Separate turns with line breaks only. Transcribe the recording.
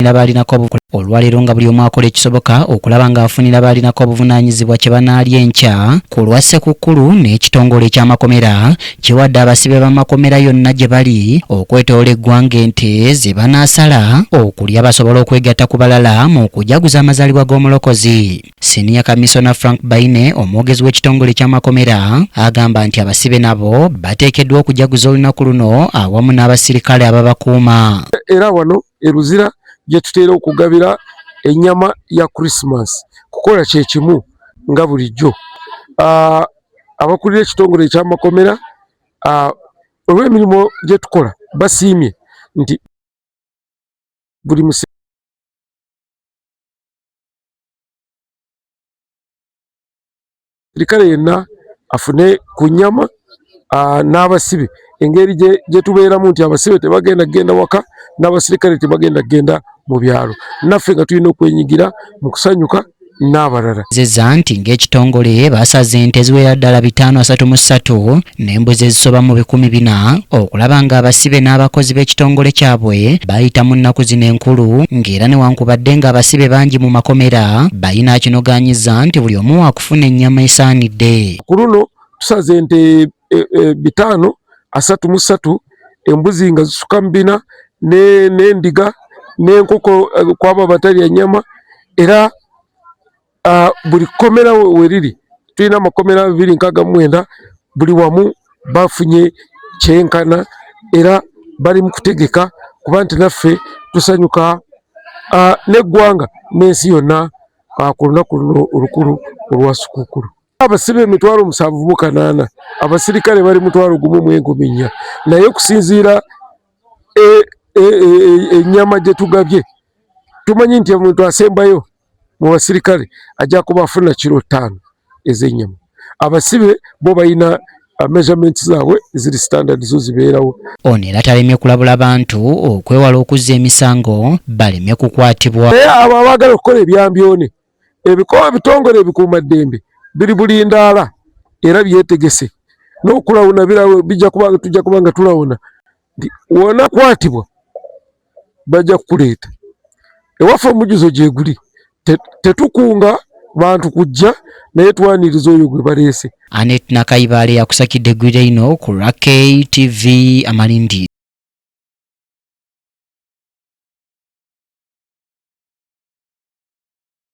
Balinako olwaleero nga buli omu akola ekisoboka okulaba ng'afunira balinako obuvunaanyizibwa kye banaalya enkya ku lwa Ssekukkulu n'ekitongole eky'amakomera kiwadde abasibe b'amakomera yonna gye bali okwetoola eggwanga ente ze banaasala okulya basobole okwegatta ku balala mu kujaguza amazaalibwa g'omulokozi. Senior Kamisona Frank Baine, omwogezi w'ekitongole ky'amakomera, agamba nti abasibe nabo bateekeddwa okujaguza olunaku luno awamu n'abasirikale ababakuuma.
Era wano eruzira gye tuteera okugabira ennyama ya Christmas kukola kye kimu nga bulijjo. Abakulira ekitongole eky'amakomera olw'emirimu gye tukola basiimye nti buli musirikale yenna afune ku nnyama n'abasibe. Engeri gye tubeeramu nti abasibe tebagenda genda waka n'abasirikale tebagenda genda mu byalo, naffe nga tulina okwenyigira mu kusanyuka n'abalala.
Zezza nti ng'ekitongole basaze ente eziwera ddala 533 n'embuzi ezisoba mu 400 okulaba ng'abasibe n'abakozi b'ekitongole kyabwe bayita mu nnaku zino enkulu, ng'era newankubadde ng'abasibe bangi mu makomera balina kinogaanyiza nti buli omu waakufuna ennyama esaanidde.
Ku luno tusaze ente 533, embuzi nga zisuka mu 4 n'endiga n'enkoko kwaba abatalya nnyama. Era buli komera we liri tulina amakomera 269 buli wamu bafunye kyenkana era bali mu kutegeka kuba nti naffe tusanyuka n'eggwanga n'ensi yonna ku lunaku luno olukulu olwa Ssekukkulu. Abasibe 780, abasirikale bali 1,400, naye okusinziira ennyama gye tugabye tumanyi nti omuntu asembayo mu basirikale ajja kuba afuna kilo 5 ez'ennyama. Abasibe bo balina measurements zaabwe ziri standard zo zibeerawo.
Ono era talemye kulabula bantu okwewala okuzza emisango balemye kukwatibwa.
Naye abo abaagala okukola ebyambyone ebitongole ebikuumaddembe biri bulindaala era byetegese n'okulawuna tujja kuba nga tulawuna nti wona kwatibwa bajja kukuleeta ewaffe omujuzo gye guli. Tetukunga bantu kujja naye twaniriza oyo gwe baleese.
Anet Nakayibaale yakusakidde eggwire ino ku KTV Amalindi.